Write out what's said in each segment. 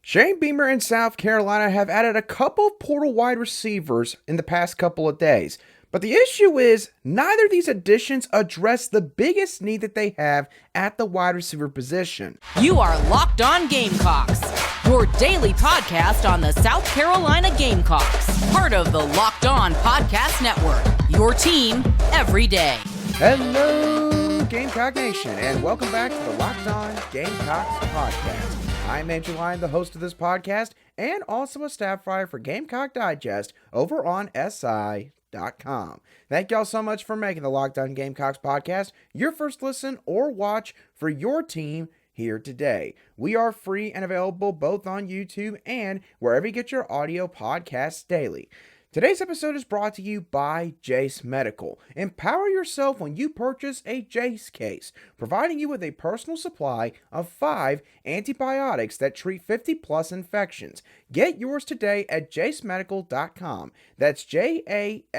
Shane Beamer and South Carolina have added a couple of portal wide receivers in the past couple of days. But the issue is, neither of these additions address the biggest need that they have at the wide receiver position. You are Locked On Gamecocks, your daily podcast on the South Carolina Gamecocks, part of the Locked On Podcast Network, your team every day. Hello, Gamecock Nation, and welcome back to the Locked On Gamecocks podcast. I'm Andrew Lyon, the host of this podcast, and also a staff writer for Gamecock Digest over on SI.com. Thank y'all so much for making the Locked On Gamecocks podcast your first listen or watch for your team here today. We are free and available both on YouTube and wherever you get your audio podcasts daily. Today's episode is brought to you by Jace Medical. Empower yourself when you purchase a Jace case, providing you with a personal supply of 5 antibiotics that treat 50-plus infections. Get yours today at jacemedical.com. That's Jase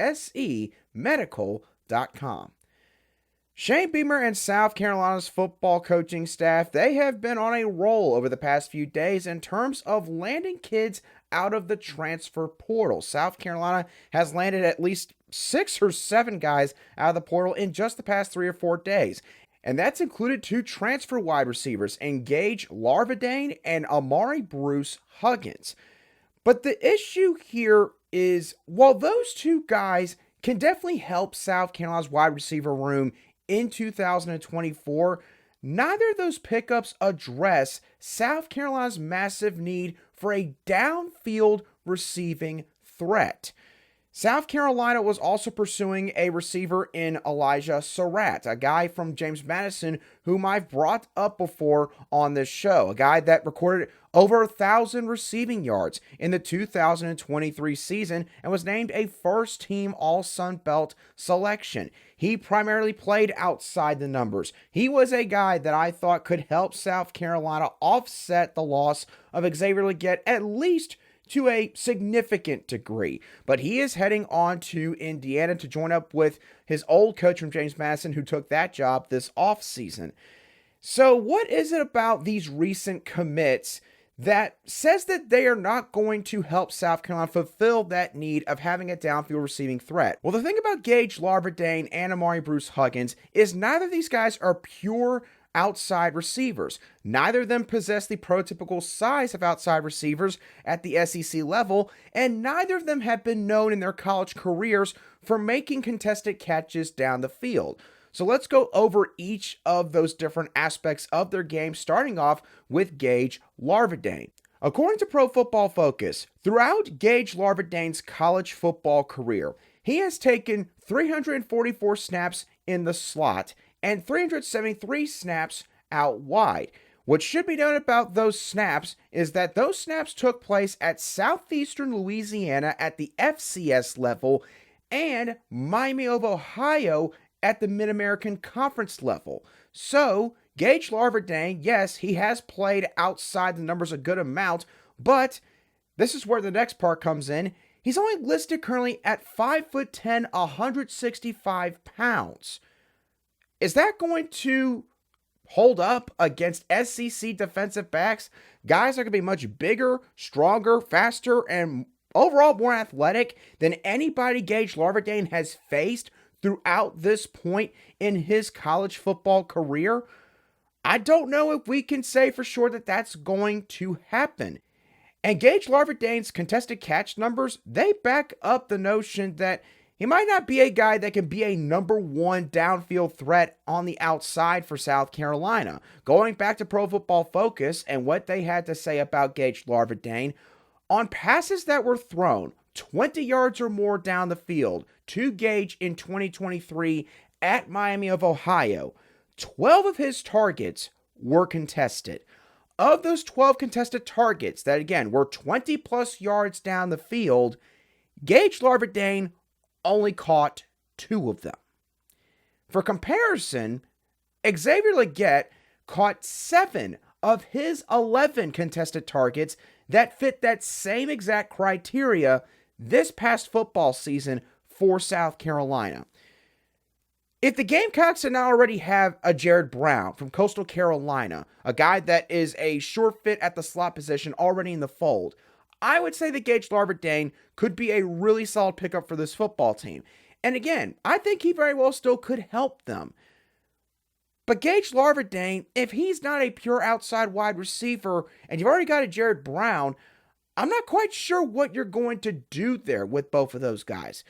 medical.com. Shane Beamer and South Carolina's football coaching staff, they have been on a roll over the past few days in terms of landing kids out of the transfer portal. South Carolina has landed at least 6 or 7 guys out of the portal in just the past 3 or 4 days. And that's included 2 transfer wide receivers in Gage Larvadain and Ahmari Huggins. But the issue here is, while those 2 guys can definitely help South Carolina's wide receiver room in 2024, neither of those pickups address South Carolina's massive need for a downfield receiving threat. South Carolina was also pursuing a receiver in Elijah Surratt, a guy from James Madison whom I've brought up before on this show, a guy that recorded over 1,000 receiving yards in the 2023 season and was named a first-team All-Sun Belt selection. He primarily played outside the numbers. He was a guy that I thought could help South Carolina offset the loss of Xavier Legette at least to a significant degree. But he is heading on to Indiana to join up with his old coach from James Madison who took that job this offseason. So what is it about these recent commits that says that they are not going to help South Carolina fulfill that need of having a downfield receiving threat? Well, the thing about Gage Larvadain and Ahmari Huggins is neither of these guys are pure outside receivers. Neither of them possess the prototypical size of outside receivers at the SEC level, and neither of them have been known in their college careers for making contested catches down the field. So let's go over each of those different aspects of their game, starting off with Gage Larvadain. According to Pro Football Focus, throughout Gage Larvadain's college football career, he has taken 344 snaps in the slot and 373 snaps out wide. What should be known about those snaps is that those snaps took place at Southeastern Louisiana at the FCS level and Miami of Ohio at the Mid-American Conference level. So, Gage Larvadain, yes, he has played outside the numbers a good amount, but this is where the next part comes in. He's only listed currently at 5'10", 165 pounds. Is that going to hold up against SEC defensive backs? Guys are going to be much bigger, stronger, faster, and overall more athletic than anybody Gage Larvadain has faced throughout this point in his college football career. I don't know if we can say for sure that that's going to happen. And Gage Larvadain's contested catch numbers, they back up the notion that he might not be a guy that can be a number 1 downfield threat on the outside for South Carolina. Going back to Pro Football Focus and what they had to say about Gage Larvadain, on passes that were thrown 20 yards or more down the field to Gage in 2023 at Miami of Ohio, 12 of his targets were contested. Of those 12 contested targets that, again, were 20-plus yards down the field, Gage Larvadain only caught 2 of them. For comparison, Xavier Legette caught 7 of his 11 contested targets that fit that same exact criteria this past football season for South Carolina. If the Gamecocks did not already have a Jared Brown from Coastal Carolina, a guy that is a sure fit at the slot position already in the fold, I would say that Gage Larvadain could be a really solid pickup for this football team. And again, I think he very well still could help them. But Gage Larvadain, if he's not a pure outside wide receiver and you've already got a Jared Brown, I'm not quite sure what you're going to do there with both of those guys.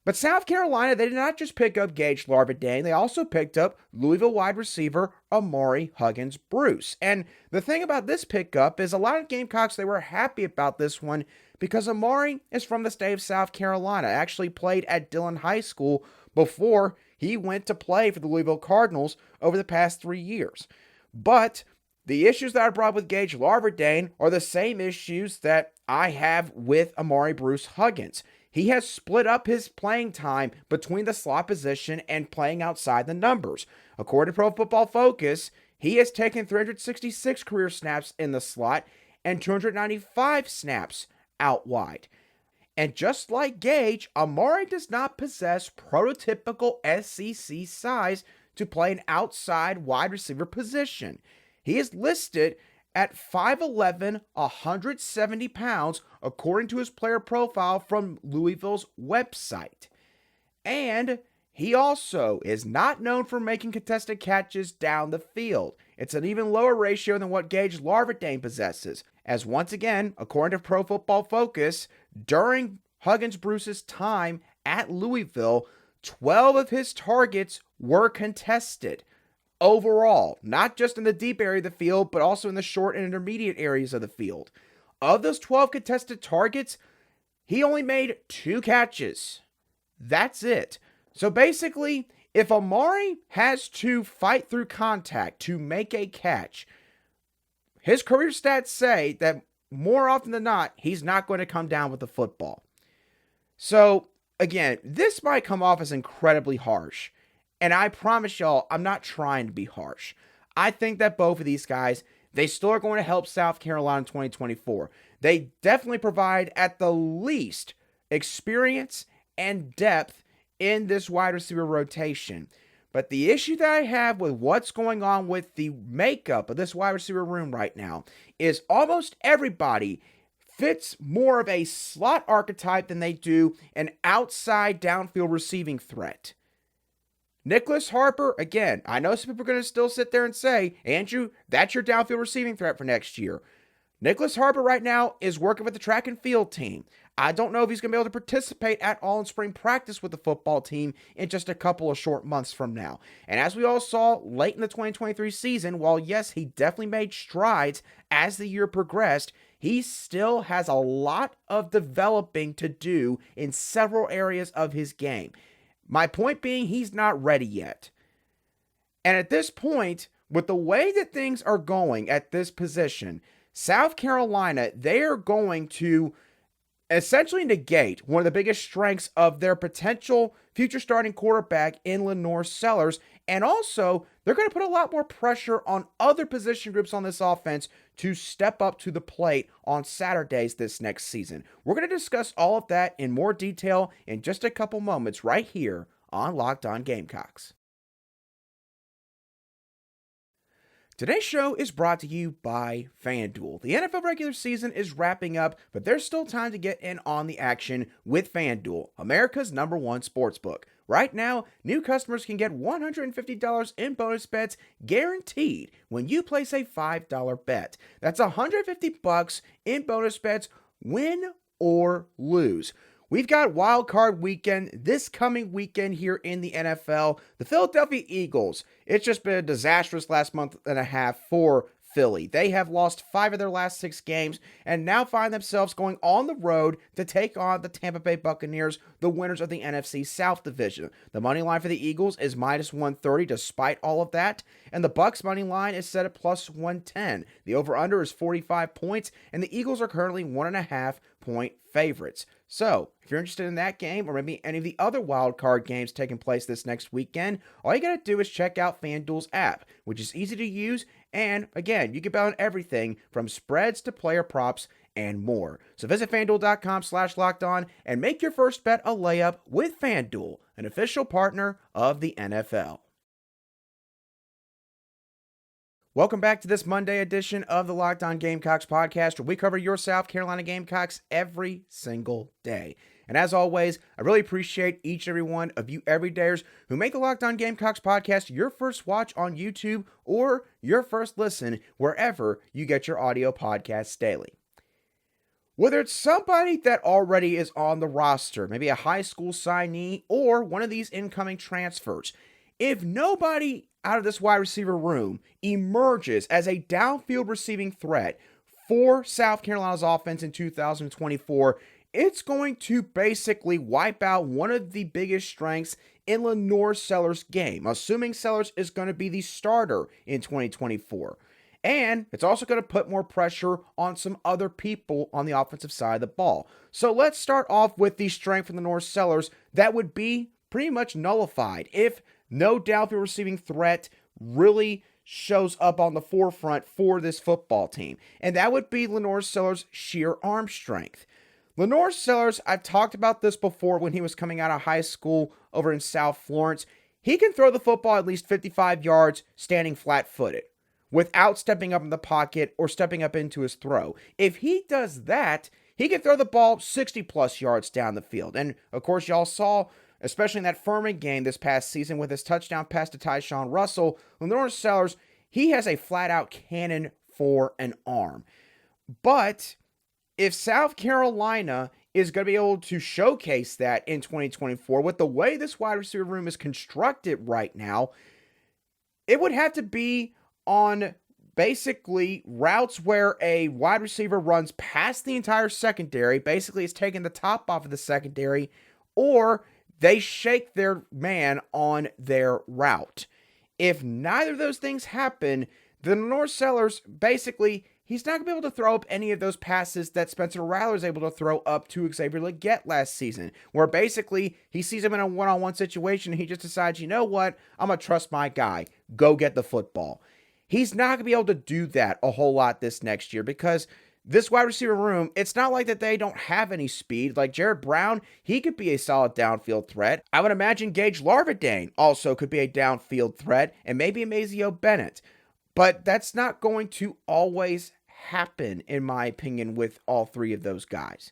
But South Carolina, they did not just pick up Gage Larvadain, they also picked up Louisville wide receiver Ahmari Huggins-Bruce. And the thing about this pickup is a lot of Gamecocks, they were happy about this one because Ahmari is from the state of South Carolina, actually played at Dillon High School before he went to play for the Louisville Cardinals over the past 3 years. But the issues that I brought with Gage Larvadain are the same issues that I have with Ahmari Bruce Huggins. He has split up his playing time between the slot position and playing outside the numbers. According to Pro Football Focus, he has taken 366 career snaps in the slot and 295 snaps out wide. And just like Gage, Ahmari does not possess prototypical SEC size to play an outside wide receiver position. He is listed at 5'11", 170 pounds, according to his player profile from Louisville's website. And he also is not known for making contested catches down the field. It's an even lower ratio than what Gage Larvadain possesses, as once again, according to Pro Football Focus, during Huggins-Bruce's time at Louisville, 12 of his targets were contested. Overall, not just in the deep area of the field, but also in the short and intermediate areas of the field. Of those 12 contested targets, he only made 2 catches. That's it. So basically, if Ahmari has to fight through contact to make a catch, his career stats say that more often than not, he's not going to come down with the football. So again, this might come off as incredibly harsh. And I promise y'all, I'm not trying to be harsh. I think that both of these guys, they still are going to help South Carolina in 2024. They definitely provide, at the least, experience and depth in this wide receiver rotation. But the issue that I have with what's going on with the makeup of this wide receiver room right now is almost everybody fits more of a slot archetype than they do an outside downfield receiving threat. Nicholas Harper, again, I know some people are going to still sit there and say, Andrew, that's your downfield receiving threat for next year. Nicholas Harper right now is working with the track and field team. I don't know if he's going to be able to participate at all in spring practice with the football team in just a couple of short months from now. And as we all saw late in the 2023 season, while yes, he definitely made strides as the year progressed, he still has a lot of developing to do in several areas of his game. My point being, he's not ready yet. And at this point, with the way that things are going at this position, South Carolina, they are going to essentially negate one of the biggest strengths of their potential future starting quarterback in LaNorris Sellers. And also, they're going to put a lot more pressure on other position groups on this offense to step up to the plate on Saturdays this next season. We're going to discuss all of that in more detail in just a couple moments right here on Locked On Gamecocks. Today's show is brought to you by FanDuel. The NFL regular season is wrapping up, but there's still time to get in on the action with FanDuel, America's #1 sportsbook. Right now, new customers can get $150 in bonus bets guaranteed when you place a $5 bet. That's $150 in bonus bets, win or lose. We've got Wild Card Weekend this coming weekend here in the NFL. The Philadelphia Eagles, it's just been a disastrous last month and a half for Philly. They have lost 5 of their last 6 games and now find themselves going on the road to take on the Tampa Bay Buccaneers, the winners of the NFC South Division. The money line for the Eagles is -130 despite all of that, and the Bucs money line is set at +110. The over-under is 45 points, and the Eagles are currently 1.5 point favorites. So, if you're interested in that game or maybe any of the other wild card games taking place this next weekend, all you gotta do is check out FanDuel's app, which is easy to use And again, you can bet on everything from spreads to player props and more. So visit FanDuel.com/lockedon and make your first bet a layup with FanDuel, an official partner of the NFL. Welcome back to this Monday edition of the Locked On Gamecocks podcast, where we cover your South Carolina Gamecocks every single day. And as always, I really appreciate each and every one of you everydayers who make the Locked On Gamecocks podcast your first watch on YouTube or your first listen wherever you get your audio podcasts daily. Whether it's somebody that already is on the roster, maybe a high school signee or one of these incoming transfers, if nobody out of this wide receiver room emerges as a downfield receiving threat for South Carolina's offense in 2024, it's going to basically wipe out one of the biggest strengths in LaNorris Sellers' game, assuming Sellers is going to be the starter in 2024. And it's also going to put more pressure on some other people on the offensive side of the ball. So let's start off with the strength from LaNorris Sellers that would be pretty much nullified if no downfield receiving threat really shows up on the forefront for this football team. And that would be LaNorris Sellers' sheer arm strength. LaNorris Sellers, I've talked about this before when he was coming out of high school over in South Florence. He can throw the football at least 55 yards standing flat-footed without stepping up in the pocket or stepping up into his throw. If he does that, he can throw the ball 60-plus yards down the field. And, of course, y'all saw, especially in that Furman game this past season with his touchdown pass to Tyshawn Russell, LaNorris Sellers, he has a flat-out cannon for an arm. But if South Carolina is going to be able to showcase that in 2024, with the way this wide receiver room is constructed right now, it would have to be on basically routes where a wide receiver runs past the entire secondary, basically it's taking the top off of the secondary, or they shake their man on their route. If neither of those things happen, then LaNorris Sellers, basically, he's not going to be able to throw up any of those passes that Spencer Rattler is able to throw up to Xavier Legette last season, where basically he sees him in a one-on-one situation and he just decides, you know what, I'm going to trust my guy. Go get the football. He's not going to be able to do that a whole lot this next year because this wide receiver room, it's not like that they don't have any speed. Like Jared Brown, he could be a solid downfield threat. I would imagine Gage Larvadain also could be a downfield threat, and maybe Amazio Bennett. But that's not going to always happen, in my opinion, with all three of those guys.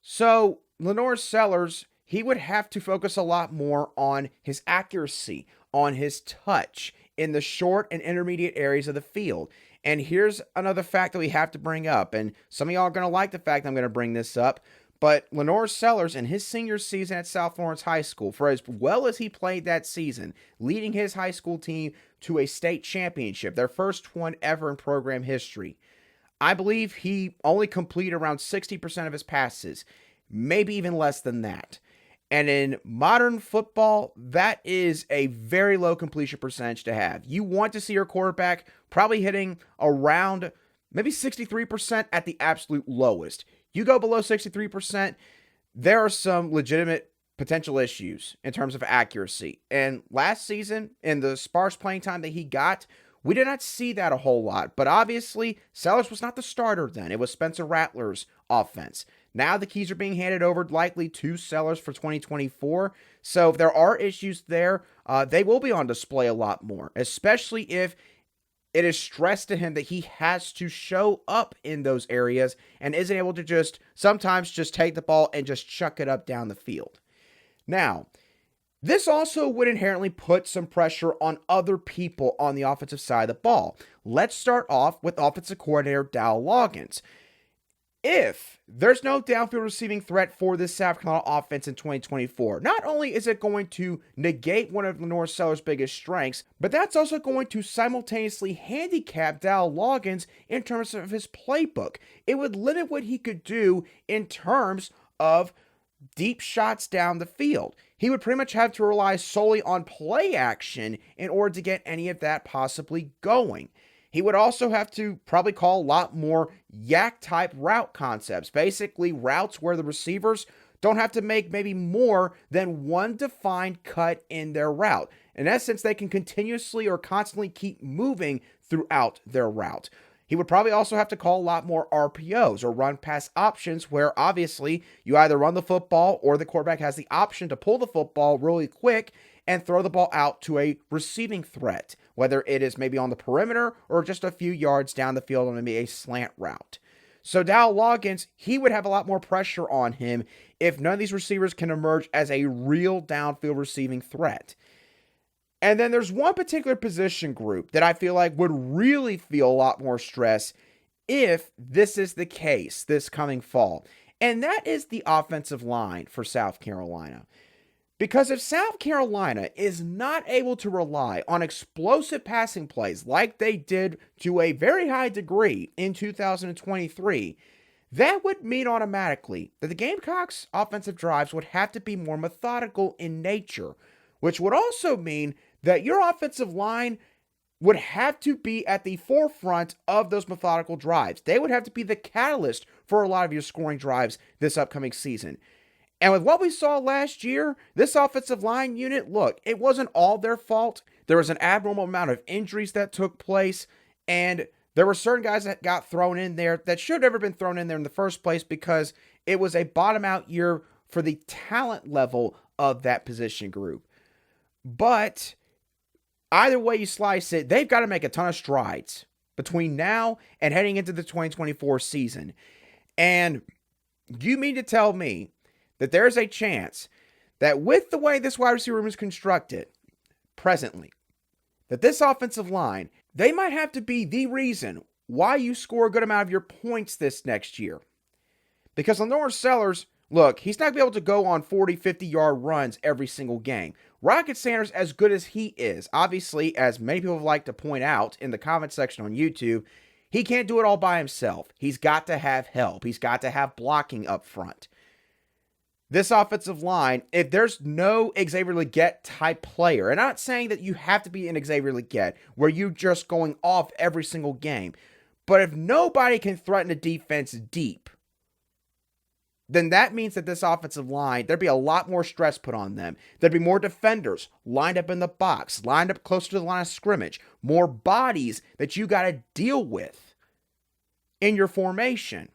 So LaNorris Sellers, he would have to focus a lot more on his accuracy, on his touch in the short and intermediate areas of the field. And here's another fact that we have to bring up, and some of y'all are going to like the fact I'm going to bring this up, but LaNorris Sellers in his senior season at South Florence High School, for as well as he played that season, leading his high school team to a state championship, their first one ever in program history, I believe he only completed around 60% of his passes, maybe even less than that. And in modern football, that is a very low completion percentage to have. You want to see your quarterback probably hitting around maybe 63% at the absolute lowest. You go below 63%, there are some legitimate potential issues in terms of accuracy. And last season, in the sparse playing time that he got, we did not see that a whole lot. But obviously, Sellers was not the starter then. It was Spencer Rattler's offense. Now the keys are being handed over likely to Sellers for 2024. So if there are issues there, they will be on display a lot more, especially if it is stressed to him that he has to show up in those areas and isn't able to sometimes just take the ball and just chuck it up down the field. Now, this also would inherently put some pressure on other people on the offensive side of the ball. Let's start off with offensive coordinator Dowell Loggains. If there's no downfield receiving threat for this South Carolina offense in 2024, not only is it going to negate one of LaNorris Sellers' biggest strengths, but that's also going to simultaneously handicap Dowell Loggains in terms of his playbook. It would limit what he could do in terms of deep shots down the field. He would pretty much have to rely solely on play action in order to get any of that possibly going. He would also have to probably call a lot more yak-type route concepts, basically routes where the receivers don't have to make maybe more than one defined cut in their route. In essence, they can continuously or constantly keep moving throughout their route. He would probably also have to call a lot more RPOs or run pass options, where obviously you either run the football or the quarterback has the option to pull the football really quick and throw the ball out to a receiving threat, whether it is maybe on the perimeter or just a few yards down the field on maybe a slant route. So Dowell Loggains, he would have a lot more pressure on him if none of these receivers can emerge as a real downfield receiving threat. And then there's one particular position group that I feel like would really feel a lot more stress if this is the case this coming fall. And that is the offensive line for South Carolina. Because if South Carolina is not able to rely on explosive passing plays like they did to a very high degree in 2023, that would mean automatically that the Gamecocks' offensive drives would have to be more methodical in nature, which would also mean that your offensive line would have to be at the forefront of those methodical drives. They would have to be the catalyst for a lot of your scoring drives this upcoming season. And with what we saw last year, this offensive line unit, look, it wasn't all their fault. There was an abnormal amount of injuries that took place, and there were certain guys that got thrown in there that should have never been thrown in there in the first place because it was a bottom-out year for the talent level of that position group. But either way you slice it, they've got to make a ton of strides between now and heading into the 2024 season. And you mean to tell me that there's a chance that with the way this wide receiver room is constructed presently, that this offensive line, they might have to be the reason why you score a good amount of your points this next year? Because LaNorris Sellers, look, he's not going to be able to go on 40, 50-yard runs every single game. Rocket Sanders, as good as he is, obviously, as many people like to point out in the comment section on YouTube, he can't do it all by himself. He's got to have help. He's got to have blocking up front. This offensive line, if there's no Xavier Legette type player, and I'm not saying that you have to be an Xavier Legette where you're just going off every single game, but if nobody can threaten a defense deep, then that means that this offensive line, there'd be a lot more stress put on them. There'd be more defenders lined up in the box, lined up closer to the line of scrimmage, more bodies that you got to deal with in your formation.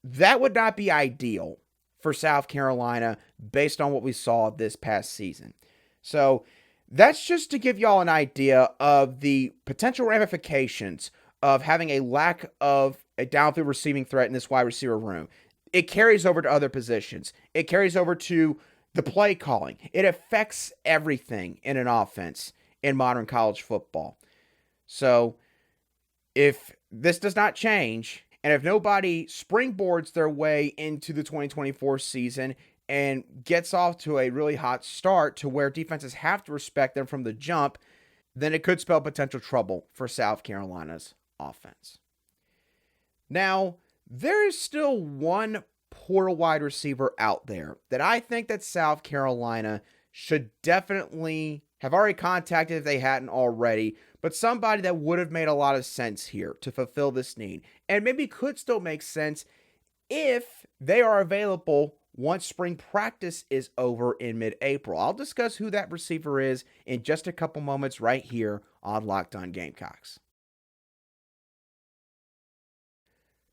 That would not be ideal for South Carolina based on what we saw this past season. So that's just to give y'all an idea of the potential ramifications of having a lack of a downfield receiving threat in this wide receiver room. It carries over to other positions. It carries over to the play calling. It affects everything in an offense in modern college football. So if this does not change, and if nobody springboards their way into the 2024 season and gets off to a really hot start to where defenses have to respect them from the jump, then it could spell potential trouble for South Carolina's offense. Now, there is still one portal wide receiver out there that I think that South Carolina should definitely have already contacted if they hadn't already, but somebody that would have made a lot of sense here to fulfill this need, and maybe could still make sense if they are available once spring practice is over in mid-April. I'll discuss who that receiver is in just a couple moments right here on Locked On Gamecocks.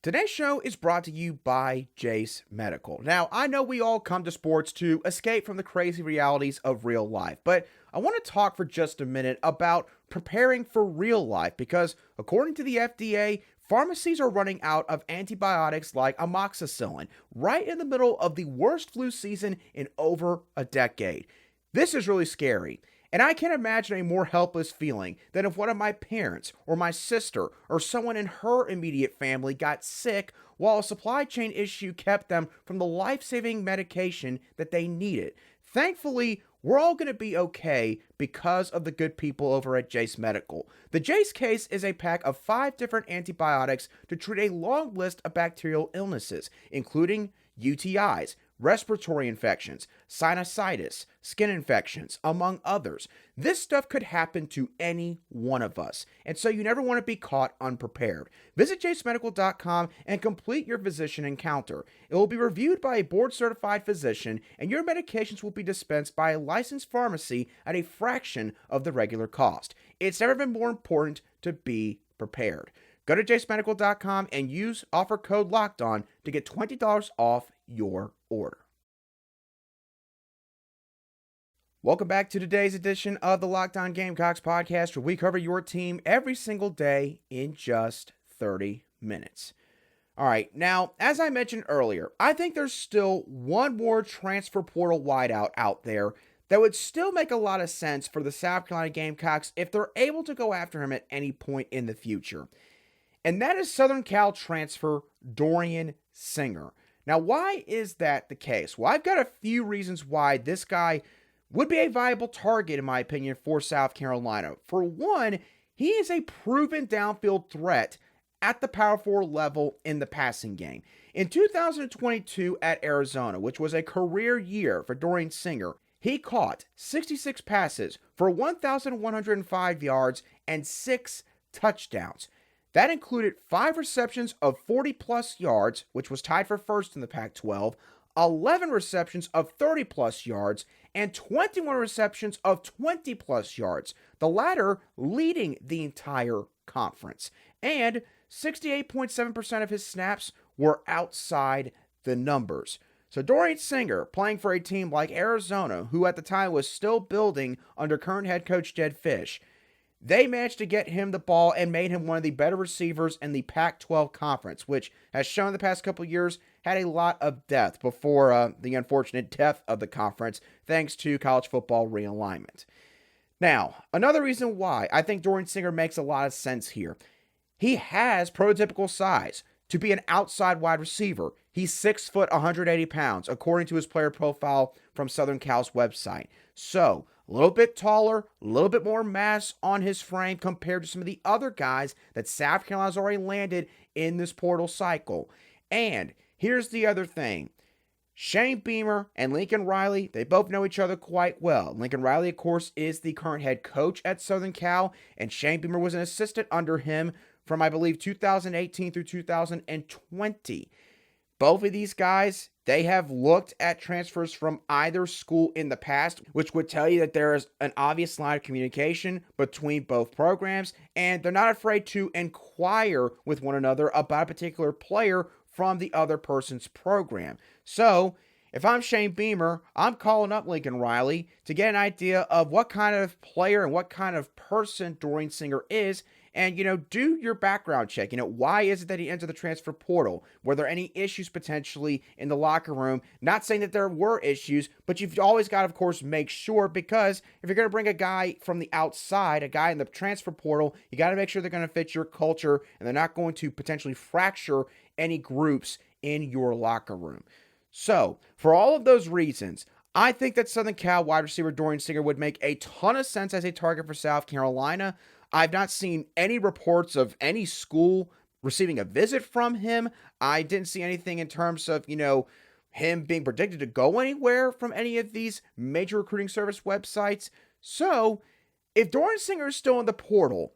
Today's show is brought to you by Jace Medical. Now, I know we all come to sports to escape from the crazy realities of real life, but I want to talk for just a minute about preparing for real life because, according to the FDA, pharmacies are running out of antibiotics like amoxicillin right in the middle of the worst flu season in over a decade. This is really scary. And I can't imagine a more helpless feeling than if one of my parents or my sister or someone in her immediate family got sick while a supply chain issue kept them from the life-saving medication that they needed. Thankfully, we're all going to be okay because of the good people over at Jace Medical. The Jace case is a pack of 5 different antibiotics to treat a long list of bacterial illnesses, including UTIs, respiratory infections, sinusitis, skin infections, among others. This stuff could happen to any one of us, and so you never want to be caught unprepared. Visit JaceMedical.com and complete your physician encounter. It will be reviewed by a board-certified physician, and your medications will be dispensed by a licensed pharmacy at a fraction of the regular cost. It's never been more important to be prepared. Go to JaceMedical.com and use offer code LOCKEDON to get $20 off your order. Welcome back to today's edition of the Locked On Gamecocks podcast, where we cover your team every single day in just 30 minutes. All right, now, as I mentioned earlier, I think there's still one more transfer portal wideout out there that would still make a lot of sense for the South Carolina Gamecocks if they're able to go after him at any point in the future. And that is Southern Cal transfer Dorian Singer. Now, why is that the case? Well, I've got a few reasons why this guy would be a viable target, in my opinion, for South Carolina. For one, he is a proven downfield threat at the Power 4 level in the passing game. In 2022 at Arizona, which was a career year for Dorian Singer, he caught 66 passes for 1,105 yards and 6 touchdowns. That included 5 receptions of 40-plus yards, which was tied for first in the Pac-12, 11 receptions of 30-plus yards, and 21 receptions of 20-plus yards, the latter leading the entire conference. And 68.7% of his snaps were outside the numbers. So Dorian Singer, playing for a team like Arizona, who at the time was still building under current head coach Jedd Fisch, they managed to get him the ball and made him one of the better receivers in the Pac-12 conference, which has shown the past couple years had a lot of depth before the unfortunate death of the conference, thanks to college football realignment. Now, another reason why I think Dorian Singer makes a lot of sense here. He has prototypical size to be an outside wide receiver. He's 6 foot, 180 pounds, according to his player profile from Southern Cal's website. So, a little bit taller, a little bit more mass on his frame compared to some of the other guys that South Carolina's already landed in this portal cycle. And here's the other thing. Shane Beamer and Lincoln Riley, they both know each other quite well. Lincoln Riley, of course, is the current head coach at Southern Cal, and Shane Beamer was an assistant under him from, I believe, 2018 through 2020. Both of these guys, they have looked at transfers from either school in the past, which would tell you that there is an obvious line of communication between both programs, and they're not afraid to inquire with one another about a particular player from the other person's program. So, if I'm Shane Beamer, I'm calling up Lincoln Riley to get an idea of what kind of player and what kind of person Dorian Singer is, and, do your background check. Why is it that he entered the transfer portal? Were there any issues potentially in the locker room? Not saying that there were issues, but you've always got to, of course, make sure, because if you're going to bring a guy from the outside, a guy in the transfer portal, you got to make sure they're going to fit your culture and they're not going to potentially fracture any groups in your locker room. So, for all of those reasons, I think that Southern Cal wide receiver Dorian Singer would make a ton of sense as a target for South Carolina. I've not seen any reports of any school receiving a visit from him. I didn't see anything in terms of, him being predicted to go anywhere from any of these major recruiting service websites. So, if Dorian Singer is still in the portal,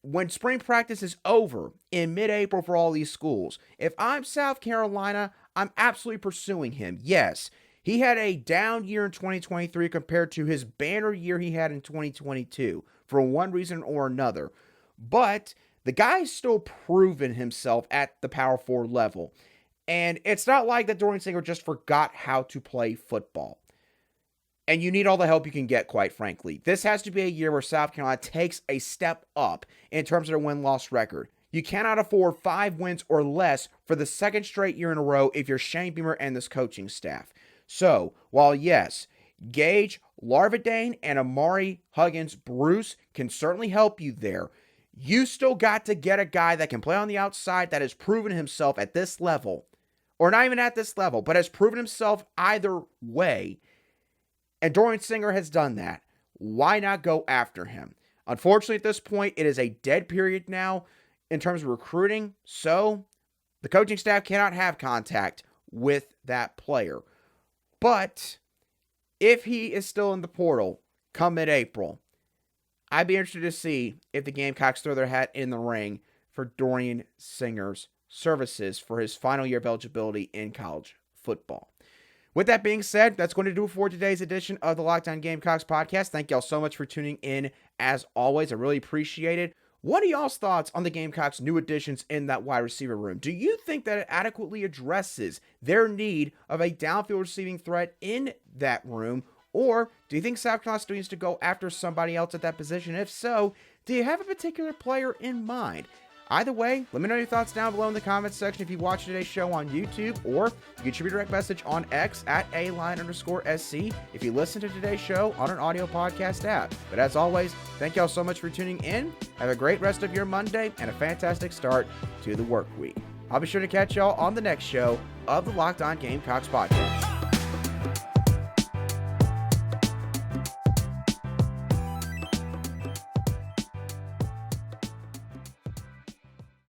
when spring practice is over in mid-April for all these schools, if I'm South Carolina, I'm absolutely pursuing him. Yes, he had a down year in 2023 compared to his banner year he had in 2022 for one reason or another. But the guy's still proven himself at the Power 4 level. And it's not like that Dorian Singer just forgot how to play football. And you need all the help you can get, quite frankly. This has to be a year where South Carolina takes a step up in terms of their win-loss record. You cannot afford 5 wins or less for the second straight year in a row if you're Shane Beamer and this coaching staff. So, while yes, Gage Larvadain and Ahmari Huggins-Bruce can certainly help you there, you still got to get a guy that can play on the outside that has proven himself at this level, or not even at this level, but has proven himself either way. And Dorian Singer has done that. Why not go after him? Unfortunately, at this point, it is a dead period now in terms of recruiting, so the coaching staff cannot have contact with that player. But if he is still in the portal come mid-April, I'd be interested to see if the Gamecocks throw their hat in the ring for Dorian Singer's services for his final year of eligibility in college football. With that being said, that's going to do it for today's edition of the Locked On Gamecocks podcast. Thank y'all so much for tuning in. As always, I really appreciate it. What are y'all's thoughts on the Gamecocks' new additions in that wide receiver room? Do you think that it adequately addresses their need of a downfield receiving threat in that room? Or do you think South Carolina still needs to go after somebody else at that position? If so, do you have a particular player in mind? Either way, let me know your thoughts down below in the comments section if you watch today's show on YouTube, or you can shoot me a direct message on X at @aline_SC if you listen to today's show on an audio podcast app. But as always, thank y'all so much for tuning in. Have a great rest of your Monday and a fantastic start to the work week. I'll be sure to catch y'all on the next show of the Locked On Gamecocks podcast.